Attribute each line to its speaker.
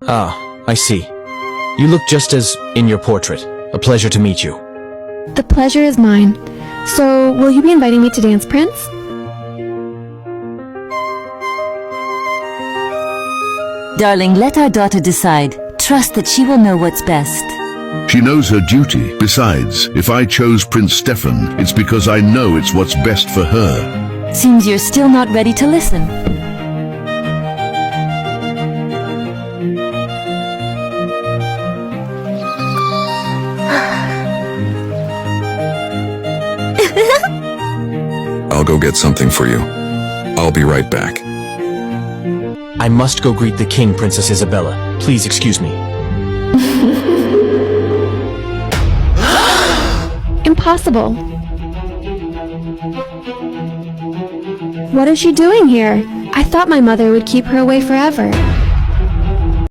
Speaker 1: Ah, I see. You look just as in your portrait. A pleasure to meet you.
Speaker 2: The pleasure is mine. So, will you be inviting me to dance, Prince?
Speaker 3: Darling, let our daughter decide. Trust that she will know what's best.
Speaker 4: She knows her duty. Besides, if I chose Prince Stefan, it's because I know it's what's best for her.
Speaker 3: Seems you're still not ready to listen.
Speaker 5: I'll go get something for you. I'll be right back.
Speaker 1: I must go greet the king, Princess Isabella. Please excuse me.
Speaker 2: Impossible. What is she doing here? I thought my mother would keep her away forever.